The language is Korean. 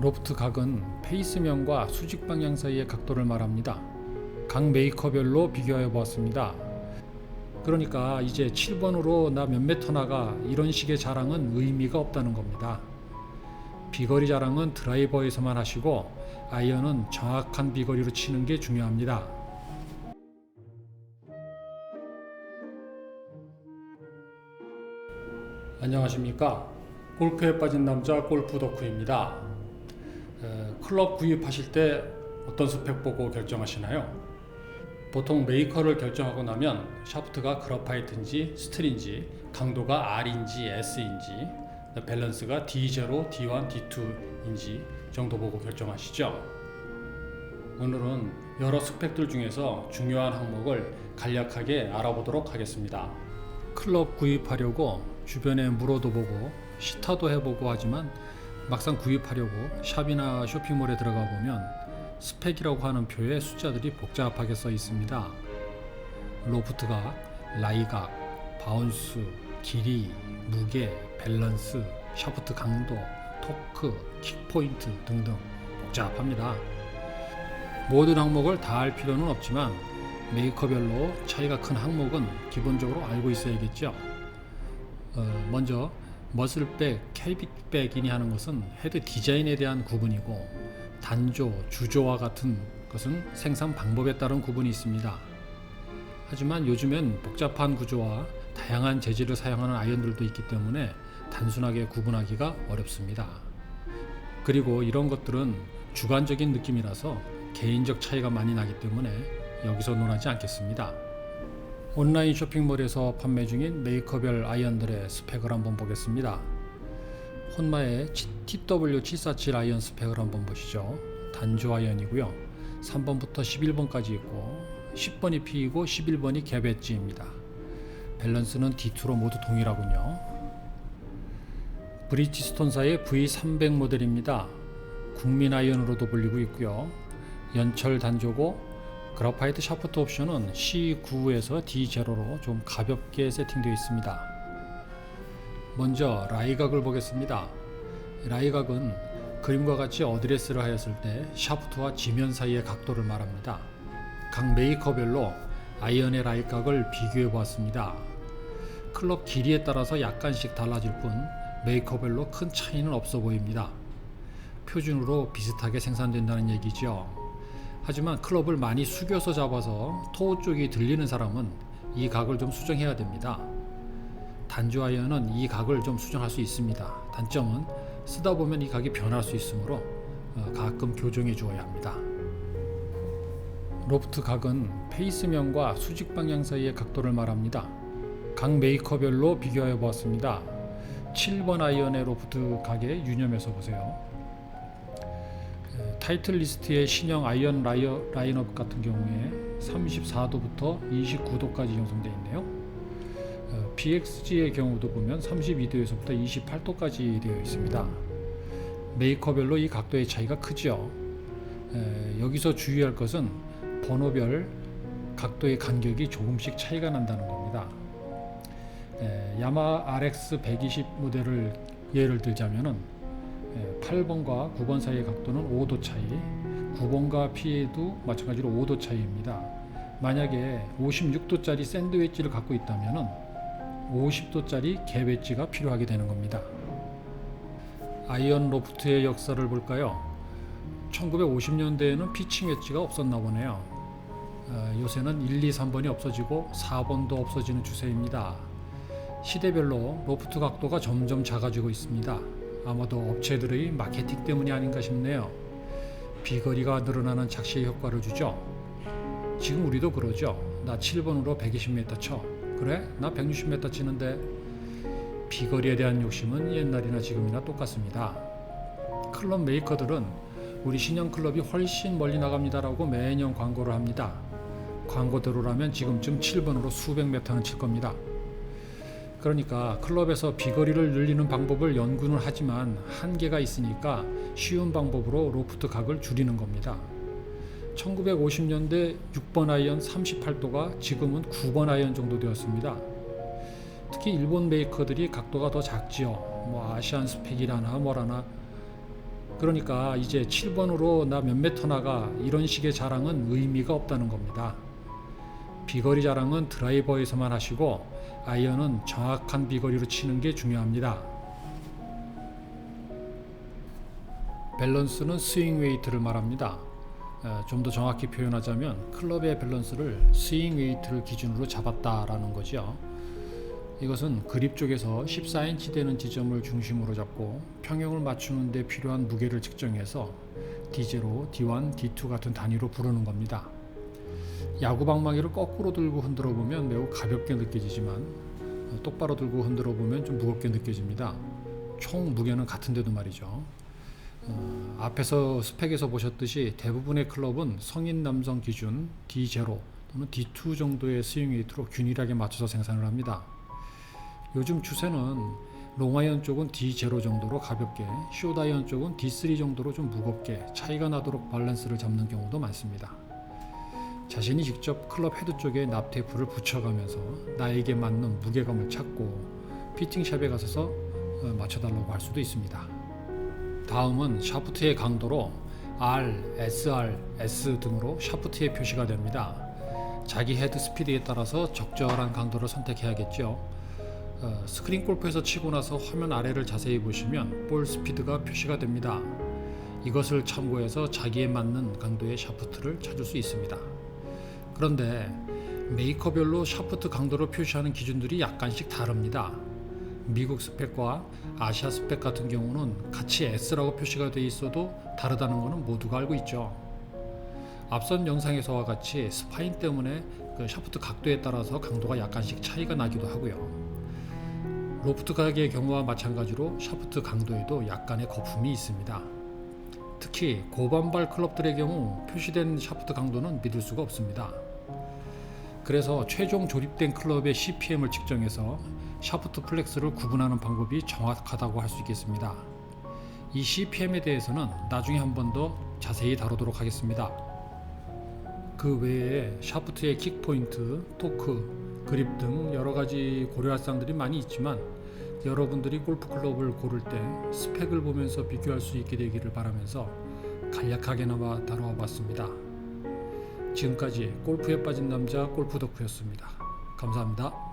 로프트 각은 페이스면과 수직 방향 사이의 각도를 말합니다. 각 메이커별로 비교해 보았습니다. 그러니까 이제 7번으로 나 몇 메터 나가 이런 식의 자랑은 의미가 없다는 겁니다. 비거리 자랑은 드라이버에서만 하시고 아이언은 정확한 비거리로 치는 게 중요합니다. 안녕하십니까. 골프에 빠진 남자 골프 덕후입니다. 클럽 구입하실 때 어떤 스펙 보고 결정하시나요? 보통 메이커를 결정하고 나면 샤프트가 그라파이트인지 스틸인지, 강도가 R인지 S인지, 밸런스가 D0, D1, D2인지 정도 보고 결정하시죠. 오늘은 여러 스펙들 중에서 중요한 항목을 간략하게 알아보도록 하겠습니다. 클럽 구입하려고 주변에 물어도 보고 시타도 해보고 하지만 막상 구입하려고 샵이나 쇼핑몰에 들어가 보면 스펙이라고 하는 표에 숫자들이 복잡하게 써 있습니다. 로프트각, 라이각, 바운스, 길이, 무게, 밸런스, 샤프트 강도, 토크, 킥포인트 등등 복잡합니다. 모든 항목을 다 알 필요는 없지만 메이커별로 차이가 큰 항목은 기본적으로 알고 있어야겠죠. 먼저 머슬백, 캐비백이니 하는 것은 헤드 디자인에 대한 구분이고, 단조, 주조와 같은 것은 생산 방법에 따른 구분이 있습니다. 하지만 요즘엔 복잡한 구조와 다양한 재질을 사용하는 아이언들도 있기 때문에 단순하게 구분하기가 어렵습니다. 그리고 이런 것들은 주관적인 느낌이라서 개인적 차이가 많이 나기 때문에 여기서 논하지 않겠습니다. 온라인 쇼핑몰에서 판매 중인 메이커별 아이언들의 스펙을 한번 보겠습니다. 혼마의 TW747 아이언 스펙을 한번 보시죠. 단조 아이언이고요. 3번부터 11번까지 있고 10번이 P이고 11번이 갭 엣지입니다. 밸런스는 D2로 모두 동일하군요. 브리지스톤사의 V300 모델입니다. 국민 아이언으로도 불리고 있고요. 연철 단조고 그라파이트 샤프트 옵션은 C9에서 D0로 좀 가볍게 세팅되어 있습니다. 먼저 라이각을 보겠습니다. 라이각은 그림과 같이 어드레스를 하였을 때 샤프트와 지면 사이의 각도를 말합니다. 각 메이커별로 아이언의 라이각을 비교해 보았습니다. 클럽 길이에 따라서 약간씩 달라질 뿐 메이커별로 큰 차이는 없어 보입니다. 표준으로 비슷하게 생산된다는 얘기죠. 하지만 클럽을 많이 숙여서 잡아서 토우 쪽이 들리는 사람은 이 각을 좀 수정해야 됩니다. 단조 아이언은 이 각을 좀 수정할 수 있습니다. 단점은 쓰다 보면 이 각이 변할 수 있으므로 가끔 교정해 주어야 합니다. 로프트 각은 페이스면과 수직 방향 사이의 각도를 말합니다. 각 메이커별로 비교해 보았습니다. 7번 아이언의 로프트 각에 유념해서 보세요. 타이틀 리스트의 신형 아이언 라인업 같은 경우에 34도부터 29도까지 형성되어 있네요. PXG의 경우도 보면 32도에서부터 28도까지 되어 있습니다. 메이커별로 이 각도의 차이가 크죠. 여기서 주의할 것은 번호별 각도의 간격이 조금씩 차이가 난다는 겁니다. 야마 RX 120 모델을 예를 들자면은 8번과 9번 사이의 각도는 5도 차이, 9번과 P에도 마찬가지로 5도 차이입니다. 만약에 56도짜리 샌드 웨지를 갖고 있다면 50도짜리 갭 웨지가 필요하게 되는 겁니다. 아이언 로프트의 역사를 볼까요? 1950년대에는 피칭 웨지가 없었나 보네요. 요새는 1, 2, 3번이 없어지고 4번도 없어지는 추세입니다. 시대별로 로프트 각도가 점점 작아지고 있습니다. 아마도 업체들의 마케팅 때문이 아닌가 싶네요. 비거리가 늘어나는 착시의 효과를 주죠. 지금 우리도 그러죠. 나 7번으로 120m 쳐. 그래? 나 160m 치는데. 비거리에 대한 욕심은 옛날이나 지금이나 똑같습니다. 클럽 메이커들은 우리 신형 클럽이 훨씬 멀리 나갑니다라고 매년 광고를 합니다. 광고대로라면 지금쯤 7번으로 수백 메터는 칠 겁니다. 그러니까 클럽에서 비거리를 늘리는 방법을 연구는 하지만 한계가 있으니까 쉬운 방법으로 로프트 각을 줄이는 겁니다. 1950년대 6번 아이언 38도가 지금은 9번 아이언 정도 되었습니다. 특히 일본 메이커들이 각도가 더 작지요. 뭐 아시안 스펙이라나 뭐라나 그러니까 이제 7번으로 나 몇 미터 나가 이런 식의 자랑은 의미가 없다는 겁니다. 비거리 자랑은 드라이버에서만 하시고 아이언은 정확한 비거리로 치는 게 중요합니다. 밸런스는 스윙 웨이트를 말합니다. 좀 더 정확히 표현하자면 클럽의 밸런스를 스윙 웨이트를 기준으로 잡았다라는 거죠. 이것은 그립 쪽에서 14인치 되는 지점을 중심으로 잡고 평형을 맞추는 데 필요한 무게를 측정해서 D0, D1, D2 같은 단위로 부르는 겁니다. 야구 방망이를 거꾸로 들고 흔들어 보면 매우 가볍게 느껴지지만 똑바로 들고 흔들어 보면 좀 무겁게 느껴집니다. 총 무게는 같은데도 말이죠. 앞에서 스펙에서 보셨듯이 대부분의 클럽은 성인 남성 기준 D0 또는 D2 정도의 스윙 웨이트로 균일하게 맞춰서 생산을 합니다. 요즘 추세는 롱아이언 쪽은 D0 정도로 가볍게, 숏아이언 쪽은 D3 정도로 좀 무겁게 차이가 나도록 밸런스를 잡는 경우도 많습니다. 자신이 직접 클럽 헤드 쪽에 납테이프를 붙여가면서 나에게 맞는 무게감을 찾고 피팅샵에 가서 맞춰달라고 할 수도 있습니다. 다음은 샤프트의 강도로 R, SR, S 등으로 샤프트에 표시가 됩니다. 자기 헤드 스피드에 따라서 적절한 강도를 선택해야겠죠. 스크린 골프에서 치고 나서 화면 아래를 자세히 보시면 볼 스피드가 표시가 됩니다. 이것을 참고해서 자기에 맞는 강도의 샤프트를 찾을 수 있습니다. 그런데 메이커별로 샤프트 강도를 표시하는 기준들이 약간씩 다릅니다. 미국 스펙과 아시아 스펙 같은 경우는 같이 S라고 표시가 되어 있어도 다르다는 것은 모두가 알고 있죠. 앞선 영상에서와 같이 스파인 때문에 그 샤프트 각도에 따라서 강도가 약간씩 차이가 나기도 하고요. 로프트 각의 경우와 마찬가지로 샤프트 강도에도 약간의 거품이 있습니다. 특히 고반발 클럽들의 경우 표시된 샤프트 강도는 믿을 수가 없습니다. 그래서 최종 조립된 클럽의 CPM을 측정해서 샤프트 플렉스를 구분하는 방법이 정확하다고 할 수 있겠습니다. 이 CPM에 대해서는 나중에 한 번 더 자세히 다루도록 하겠습니다. 그 외에 샤프트의 킥포인트, 토크, 그립 등 여러가지 고려할 사항들이 많이 있지만 여러분들이 골프 클럽을 고를 때 스펙을 보면서 비교할 수 있게 되기를 바라면서 간략하게나마 다루어 봤습니다. 지금까지 골프에 빠진 남자 골프 덕후였습니다. 감사합니다.